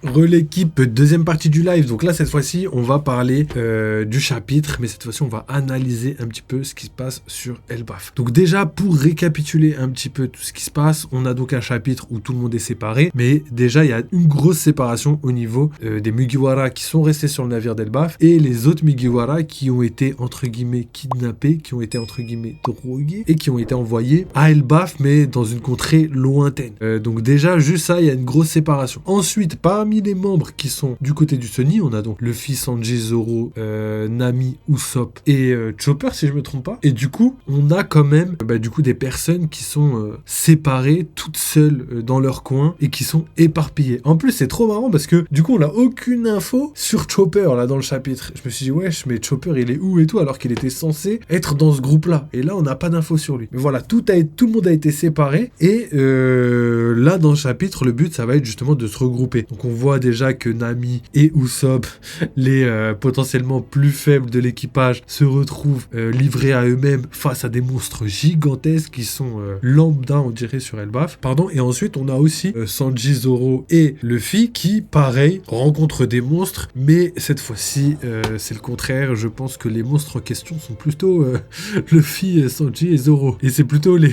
L'équipe, deuxième partie du live. Donc là, cette fois-ci, on va parler du chapitre, mais cette fois-ci, on va analyser un petit peu ce qui se passe sur Elbaf. Donc déjà, pour récapituler un petit peu tout ce qui se passe, on a donc un chapitre où tout le monde est séparé, mais déjà, il y a une grosse séparation au niveau des Mugiwara qui sont restés sur le navire d'Elbaf et les autres Mugiwara qui ont été, entre guillemets, kidnappés, qui ont été, entre guillemets, drogués et qui ont été envoyés à Elbaf, mais dans une contrée lointaine. Donc déjà, juste ça, il y a une grosse séparation. Ensuite, parmi les membres qui sont du côté du Sunny, on a donc Luffy, Sanji, Zoro, Nami, Usopp et Chopper, si je me trompe pas. Et du coup, on a quand même du coup des personnes qui sont séparées, toutes seules dans leur coin et qui sont éparpillées. En plus, c'est trop marrant parce que du coup, on n'a aucune info sur Chopper là dans le chapitre. Je me suis dit, wesh, mais Chopper, il est où et tout, alors qu'il était censé être dans ce groupe-là. Et là, on n'a pas d'infos sur lui. Mais voilà, tout le monde a été séparé et là, dans le chapitre, le but, ça va être justement de se regrouper. Donc, on voit déjà que Nami et Usopp, les potentiellement plus faibles de l'équipage, se retrouvent livrés à eux-mêmes face à des monstres gigantesques qui sont lambda, on dirait, sur Elbaf. Pardon. Et ensuite, on a aussi Sanji, Zoro et Luffy qui, pareil, rencontrent des monstres, mais cette fois-ci, c'est le contraire. Je pense que les monstres en question sont plutôt Luffy, Sanji et Zoro. Et c'est plutôt le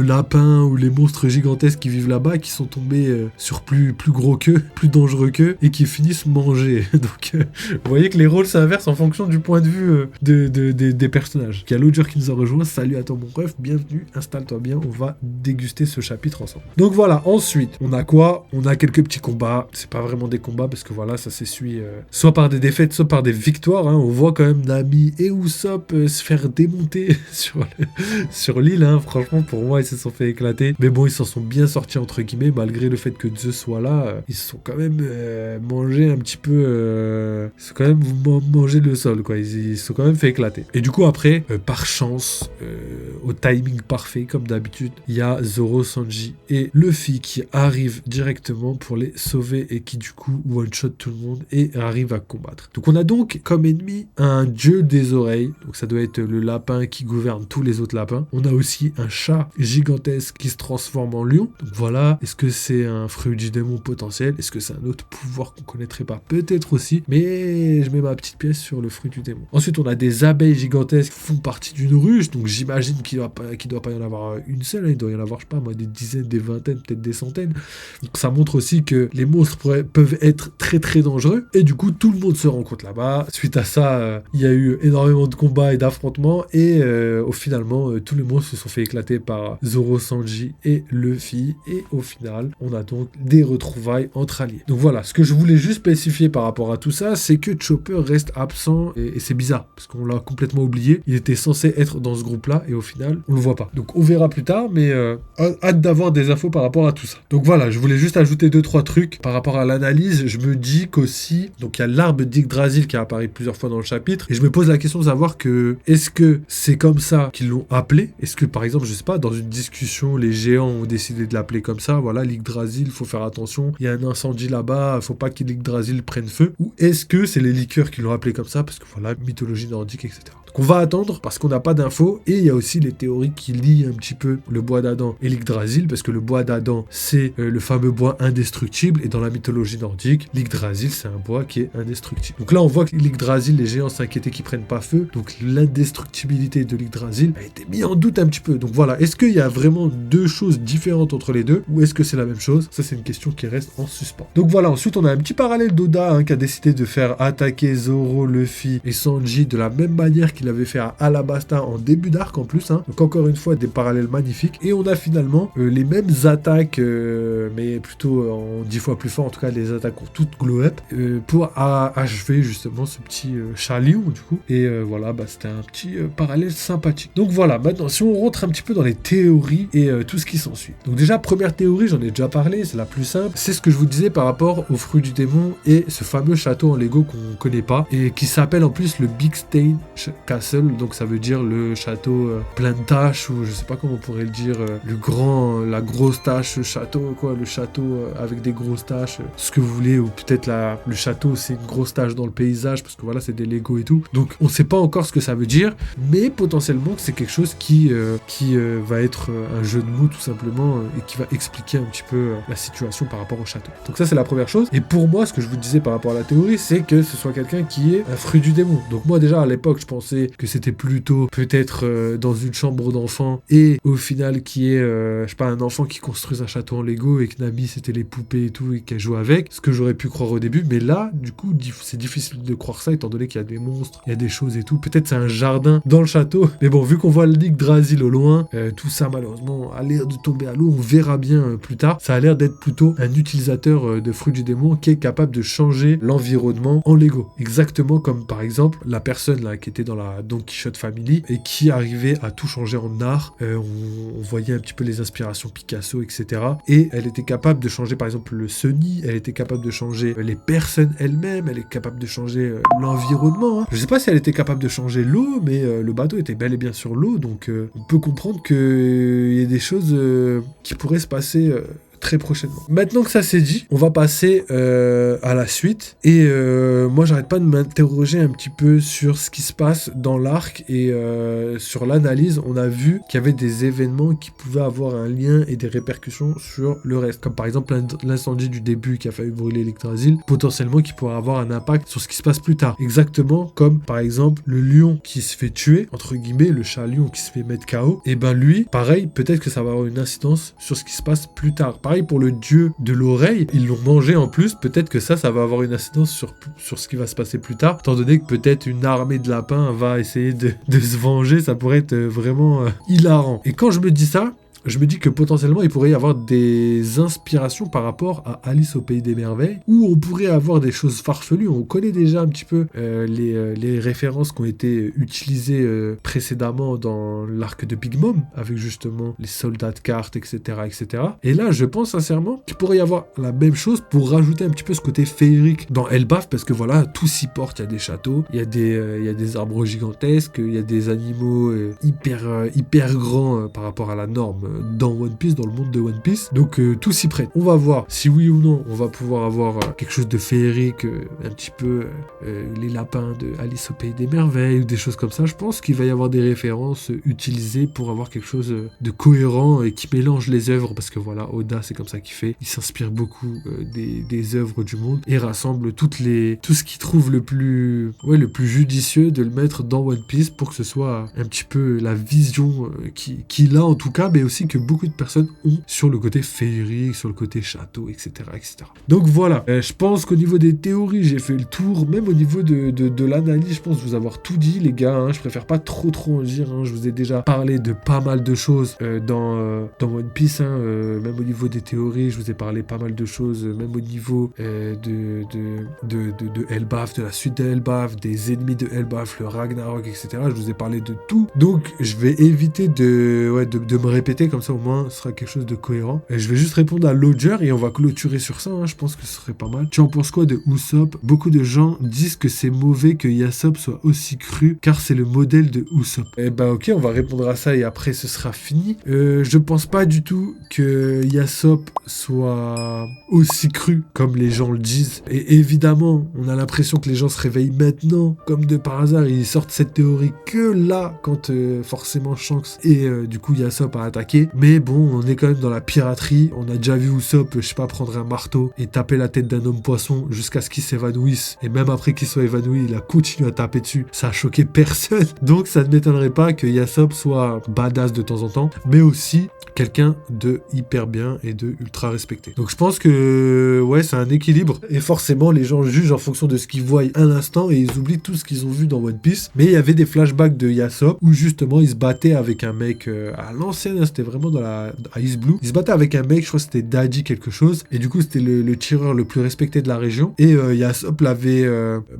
lapin ou les monstres gigantesques qui vivent là-bas qui sont tombés sur plus gros qu'eux, plus dangereux qu'eux et qui finissent manger. Donc, vous voyez que les rôles s'inversent en fonction du point de vue des personnages. Il y a l'autre qui nous a rejoint. Salut à toi mon ref, bienvenue, installe-toi bien, on va déguster ce chapitre ensemble. Donc voilà, ensuite, on a quoi? On a quelques petits combats. C'est pas vraiment des combats parce que voilà, ça s'essuie soit par des défaites, soit par des victoires. Hein. On voit quand même Nami et Usopp se faire démonter sur l'île. Hein. Franchement, pour moi, ils se sont fait éclater. Mais bon, ils s'en sont bien sortis entre guillemets, malgré le fait que Zeus soit là. Ils se sont quand même mangé un petit peu. Ils se sont quand même mangé le sol, quoi. Ils se sont quand même fait éclater. Et du coup, après, par chance, au timing parfait, comme d'habitude, il y a Zoro, Sanji et Luffy qui arrivent directement pour les sauver et qui, du coup, one-shot tout le monde et arrivent à combattre. Donc, on a donc comme ennemi un dieu des oreilles. Donc, ça doit être le lapin qui gouverne tous les autres lapins. On a aussi un chat gigantesque qui se transforme en lion. Donc, voilà. Est-ce que c'est un fruit du démon potentiel? Est-ce que c'est un autre pouvoir qu'on connaîtrait pas? Peut-être aussi. Mais je mets ma petite pièce sur le fruit du démon. Ensuite, on a des abeilles gigantesques qui font partie d'une ruche. Donc, j'imagine qu'il doit pas y en avoir une seule. Hein. Il doit y en avoir, je sais pas, moi, des dizaines, des vingtaines, peut-être des centaines. Donc, ça montre aussi que les monstres peuvent être très, très dangereux. Et du coup, tout le monde se rencontre là-bas. Suite à ça, il y a eu énormément de combats et d'affrontements. Et finalement, tous les monstres se sont fait éclater par Zoro, Sanji et Luffy. Et au final, on a donc des retrouvailles entre alliés. Donc voilà, ce que je voulais juste spécifier par rapport à tout ça, c'est que Chopper reste absent et c'est bizarre parce qu'on l'a complètement oublié. Il était censé être dans ce groupe-là et au final, on le voit pas. Donc on verra plus tard, mais hâte d'avoir des infos par rapport à tout ça. Donc voilà, je voulais juste ajouter 2-3 trucs par rapport à l'analyse. Je me dis qu'aussi, donc il y a l'arbre d'Yggdrasil qui a apparu plusieurs fois dans le chapitre et je me pose la question de savoir que est-ce que c'est comme ça qu'ils l'ont appelé? Est-ce que par exemple, je sais pas, dans une discussion, les géants ont décidé de l'appeler comme ça, voilà, l'Yggdrasil, faut faire attention, il y a un incendie là-bas, faut pas que l'Yggdrasil prenne feu, ou est-ce que c'est les liqueurs qui l'ont appelé comme ça, parce que voilà, mythologie nordique, etc. Donc on va attendre, parce qu'on n'a pas d'infos, et il y a aussi les théories qui lient un petit peu le bois d'Adam et l'Yggdrasil, parce que le bois d'Adam, c'est le fameux bois indestructible, et dans la mythologie nordique, l'Yggdrasil, c'est un bois qui est indestructible. Donc là, on voit que l'Yggdrasil, les géants s'inquiétaient qu'ils prennent pas feu, donc l'indestructibilité de l'Yggdrasil a été mise en doute un petit peu. Donc voilà, est-ce qu'il y a vraiment deux choses différentes entre les deux, ou est-ce que c'est la même chose? Ça, c'est une question qui reste en suspens. Donc voilà, ensuite, on a un petit parallèle d'Oda qui a décidé de faire attaquer Zoro, Luffy et Sanji de la même manière qu'il avait fait à Alabasta en début d'arc en plus. Donc encore une fois, des parallèles magnifiques. Et on a finalement les mêmes attaques, mais plutôt en 10 fois plus fort. En tout cas, les attaques ont toutes glow up pour achever justement ce petit chat lion du coup. Et voilà, c'était un petit parallèle sympathique. Donc voilà, maintenant, si on rentre un petit peu dans les théories et tout ce qui s'ensuit. Donc déjà, première théorie, j'en ai déjà parlé, c'est la plus simple. C'est ce que je vous disais par rapport au fruit du démon et ce fameux château en Lego qu'on connaît pas et qui s'appelle en plus le Big Stain Castle. Donc ça veut dire le château plein de taches, ou je sais pas comment on pourrait le dire, la grosse tache château, quoi, le château avec des grosses taches, ce que vous voulez, ou peut-être le château c'est une grosse tache dans le paysage, parce que voilà, c'est des Lego et tout. Donc on sait pas encore ce que ça veut dire, mais potentiellement que c'est quelque chose qui va être un jeu de mots tout simplement, et qui va expliquer un petit peu la situation situation par rapport au château. Donc ça c'est la première chose. Et pour moi, ce que je vous disais par rapport à la théorie, c'est que ce soit quelqu'un qui est un fruit du démon. Donc moi déjà à l'époque, je pensais que c'était plutôt peut-être dans une chambre d'enfant et au final qui est, je sais pas, un enfant qui construise un château en Lego et que Nami c'était les poupées et tout et qu'elle joue avec, ce que j'aurais pu croire au début, mais là du coup c'est difficile de croire ça étant donné qu'il y a des monstres, il y a des choses et tout. Peut-être c'est un jardin dans le château, mais bon, vu qu'on voit l'Yggdrasil au loin, tout ça malheureusement a l'air de tomber à l'eau, on verra bien plus tard. Ça a l'air d'être plutôt un utilisateur de fruits du démon qui est capable de changer l'environnement en Lego. Exactement comme par exemple la personne là qui était dans la Don Quichotte Family et qui arrivait à tout changer en art. On voyait un petit peu les inspirations Picasso, etc. Et elle était capable de changer par exemple le Sunny, elle était capable de changer les personnes elles-mêmes, elle est capable de changer l'environnement. Hein. Je sais pas si elle était capable de changer l'eau, mais le bateau était bel et bien sur l'eau, donc on peut comprendre qu'il y a des choses qui pourraient se passer très prochainement. Maintenant que ça c'est dit, on va passer à la suite. Et moi, j'arrête pas de m'interroger un petit peu sur ce qui se passe dans l'arc et sur l'analyse. On a vu qu'il y avait des événements qui pouvaient avoir un lien et des répercussions sur le reste. Comme par exemple l'incendie du début qui a failli brûler l'Yggdrasil, potentiellement qui pourrait avoir un impact sur ce qui se passe plus tard. Exactement comme par exemple le lion qui se fait tuer, entre guillemets, le chat lion qui se fait mettre KO. Et ben lui, pareil, peut-être que ça va avoir une incidence sur ce qui se passe plus tard. Pareil pour le dieu de l'oreille, ils l'ont mangé en plus, peut-être que ça va avoir une incidence sur ce qui va se passer plus tard, étant donné que peut-être une armée de lapins va essayer de se venger, ça pourrait être vraiment hilarant. Et quand je me dis ça, je me dis que potentiellement il pourrait y avoir des inspirations par rapport à Alice au Pays des Merveilles, où on pourrait avoir des choses farfelues. On connaît déjà un petit peu les références qui ont été utilisées précédemment dans l'arc de Big Mom, avec justement les soldats de cartes, etc., etc. Et là, je pense sincèrement qu'il pourrait y avoir la même chose pour rajouter un petit peu ce côté féerique dans Elbaf, parce que voilà, tout s'y porte. Il y a des châteaux, il y a des arbres gigantesques, il y a des animaux hyper grands par rapport à la norme dans One Piece, dans le monde de One Piece. Donc tout s'y prête. On va voir si oui ou non on va pouvoir avoir quelque chose de féerique, un petit peu les lapins de Alice au Pays des Merveilles ou des choses comme ça. Je pense qu'il va y avoir des références utilisées pour avoir quelque chose de cohérent et qui mélange les œuvres, parce que voilà, Oda c'est comme ça qu'il fait. Il s'inspire beaucoup des œuvres du monde et rassemble tout ce qu'il trouve le plus judicieux de le mettre dans One Piece pour que ce soit un petit peu la vision qu'il a en tout cas, mais aussi que beaucoup de personnes ont sur le côté féerique, sur le côté château, etc. etc. Donc voilà, je pense qu'au niveau des théories, j'ai fait le tour, même au niveau de l'analyse, je pense vous avoir tout dit les gars, hein. Je préfère pas trop en dire, hein. Je vous ai déjà parlé de pas mal de choses dans One Piece, hein. Même au niveau des théories, je vous ai parlé pas mal de choses, même au niveau de Elbaf, de la suite de Elbaf, des ennemis de Elbaf, le Ragnarok, etc. Je vous ai parlé de tout, donc je vais éviter de me répéter, comme ça au moins ce sera quelque chose de cohérent. Et je vais juste répondre à Lodger et on va clôturer sur ça, hein. Je pense que ce serait pas mal. Tu en penses quoi de Usopp? Beaucoup de gens disent que c'est mauvais que Yasopp soit aussi cru car c'est le modèle de Usopp. Eh ben ok, on va répondre à ça et après ce sera fini. Je pense pas du tout que Yasopp soit aussi cru comme les gens le disent. Et évidemment, on a l'impression que les gens se réveillent maintenant, comme de par hasard, ils sortent cette théorie que là, quand forcément Shanks et du coup Yasopp a attaqué. Mais bon, on est quand même dans la piraterie. On a déjà vu Usopp, je sais pas, prendre un marteau et taper la tête d'un homme poisson jusqu'à ce qu'il s'évanouisse. Et même après qu'il soit évanoui, il a continué à taper dessus. Ça a choqué personne. Donc ça ne m'étonnerait pas que Yasopp soit badass de temps en temps, mais aussi quelqu'un de hyper bien et de ultra respecté. Donc je pense que ouais, c'est un équilibre. Et forcément, les gens jugent en fonction de ce qu'ils voient à l'instant et ils oublient tout ce qu'ils ont vu dans One Piece. Mais il y avait des flashbacks de Yasopp où justement il se battait avec un mec à l'ancienne, c'était vraiment à East Blue. Il se battait avec un mec, je crois que c'était Daddy quelque chose. Et du coup, c'était le tireur le plus respecté de la région. Et Yasopp l'avait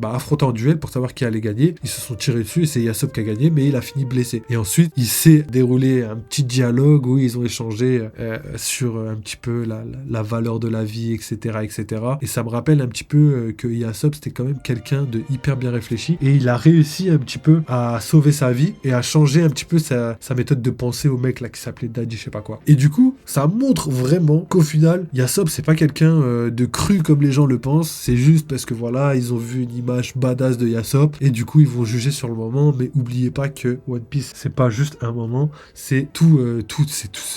affronté en duel pour savoir qui allait gagner. Ils se sont tirés dessus et c'est Yasopp qui a gagné, mais il a fini blessé. Et ensuite, il s'est déroulé un petit dialogue où ils ont échangé sur un petit peu la valeur de la vie, etc., etc. Et ça me rappelle un petit peu que Yasopp, c'était quand même quelqu'un de hyper bien réfléchi. Et il a réussi un petit peu à sauver sa vie et à changer un petit peu sa méthode de pensée au mec là qui s'appelait t'a dit je sais pas quoi. Et du coup, ça montre vraiment qu'au final, Yasop, c'est pas quelqu'un de cru comme les gens le pensent, c'est juste parce que voilà, ils ont vu une image badass de Yasop, et du coup, ils vont juger sur le moment, mais oubliez pas que One Piece, c'est pas juste un moment, c'est tout,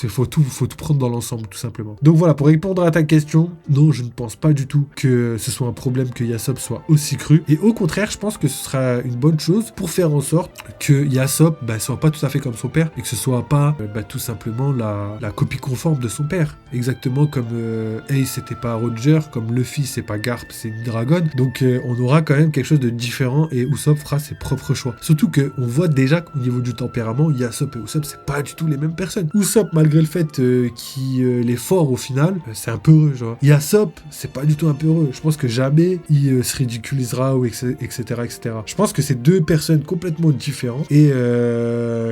faut tout prendre dans l'ensemble, tout simplement. Donc voilà, pour répondre à ta question, non, je ne pense pas du tout que ce soit un problème que Yasop soit aussi cru, et au contraire, je pense que ce sera une bonne chose pour faire en sorte que Yasop soit pas tout à fait comme son père, et que ce soit pas tout simplement la copie conforme de son père. Exactement comme Ace c'était pas Roger, comme Luffy c'est pas Garp, c'est une Dragon. Donc on aura quand même quelque chose de différent et Usopp fera ses propres choix. Surtout que on voit déjà qu'au niveau du tempérament, Yasop et Usopp c'est pas du tout les mêmes personnes. Usopp, malgré le fait qu'il est fort au final, c'est un peu heureux, genre. Yasop, c'est pas du tout un peu heureux. Je pense que jamais il se ridiculisera ou etc. Je pense que c'est deux personnes complètement différentes et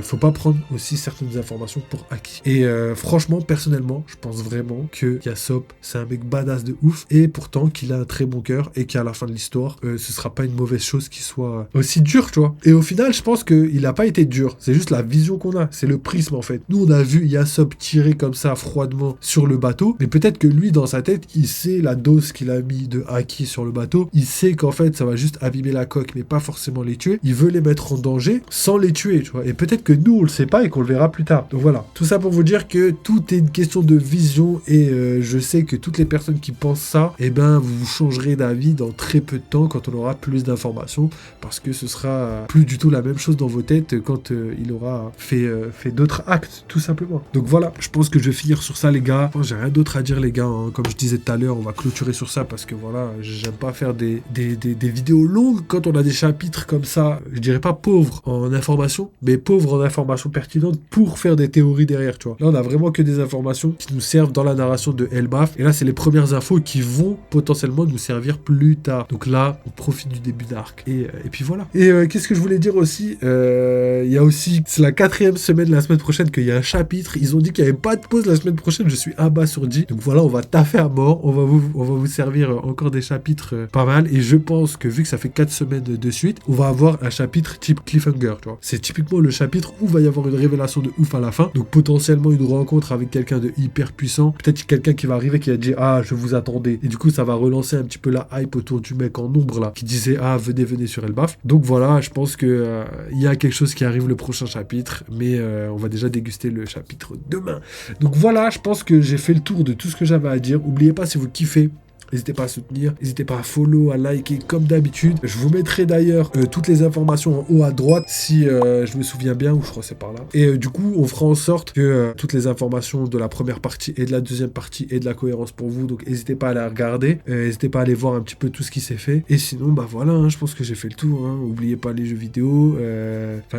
faut pas prendre aussi certaines informations pour acquis. Et franchement, personnellement, je pense vraiment que Yasop, c'est un mec badass de ouf et pourtant qu'il a un très bon cœur et qu'à la fin de l'histoire, ce sera pas une mauvaise chose qu'il soit aussi dur, tu vois. Et au final, je pense qu'il a pas été dur. C'est juste la vision qu'on a. C'est le prisme, en fait. Nous, on a vu Yasop tirer comme ça, froidement, sur le bateau. Mais peut-être que lui, dans sa tête, il sait la dose qu'il a mis de haki sur le bateau. Il sait qu'en fait, ça va juste abîmer la coque, mais pas forcément les tuer. Il veut les mettre en danger sans les tuer, tu vois. Et peut-être que nous, on le sait pas et qu'on le verra plus tard. Donc voilà. Tout ça pour vous dire que tout est une question de vision et je sais que toutes les personnes qui pensent ça, eh ben, vous changerez d'avis dans très peu de temps quand on aura plus d'informations parce que ce sera plus du tout la même chose dans vos têtes quand il aura fait d'autres actes, tout simplement. Donc voilà, je pense que je vais finir sur ça, les gars. J'ai rien d'autre à dire, les gars. Hein. Comme je disais tout à l'heure, on va clôturer sur ça parce que voilà, j'aime pas faire des vidéos longues quand on a des chapitres comme ça. Je dirais pas pauvres en informations, mais pauvres en informations pertinentes pour faire des théories derrière, tu vois. Là, on a vraiment que des informations qui nous servent dans la narration de Elbaf. Et là, c'est les premières infos qui vont potentiellement nous servir plus tard. Donc là, on profite du début d'arc. Et puis voilà. Et qu'est-ce que je voulais dire aussi, il y a aussi, c'est la 4e semaine la semaine prochaine qu'il y a un chapitre. Ils ont dit qu'il n'y avait pas de pause la semaine prochaine. Je suis abasourdi. Donc voilà, on va taffer à mort. On va vous servir encore des chapitres pas mal. Et je pense que vu que ça fait 4 semaines de suite, on va avoir un chapitre type cliffhanger, tu vois. C'est typiquement le chapitre où va y avoir une révélation de ouf à la fin. Donc potentiellement une rencontre avec quelqu'un de hyper puissant. Peut-être quelqu'un qui va arriver qui va dire ah je vous attendais. Et du coup ça va relancer un petit peu la hype autour du mec en ombre là qui disait ah venez sur Elbaf. Donc voilà, je pense que il y a quelque chose qui arrive le prochain chapitre, mais on va déjà déguster le chapitre demain. Donc voilà, je pense que j'ai fait le tour de tout ce que j'avais à dire. N'oubliez pas si vous kiffez. N'hésitez pas à soutenir, n'hésitez pas à follow, à liker comme d'habitude. Je vous mettrai d'ailleurs toutes les informations en haut à droite si je me souviens bien, ou je crois que c'est par là. Et du coup, on fera en sorte que toutes les informations de la première partie et de la deuxième partie aient de la cohérence pour vous. Donc n'hésitez pas à les regarder, n'hésitez pas à aller voir un petit peu tout ce qui s'est fait. Et sinon, bah voilà, hein, je pense que j'ai fait le tour. Hein. N'oubliez pas les jeux vidéo,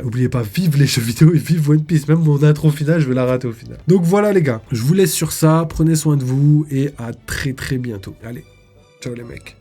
n'oubliez pas vive les jeux vidéo et vive One Piece. Même mon intro finale, je vais la rater au final. Donc voilà les gars, je vous laisse sur ça, prenez soin de vous et à très bientôt. Allez. Ciao les mecs.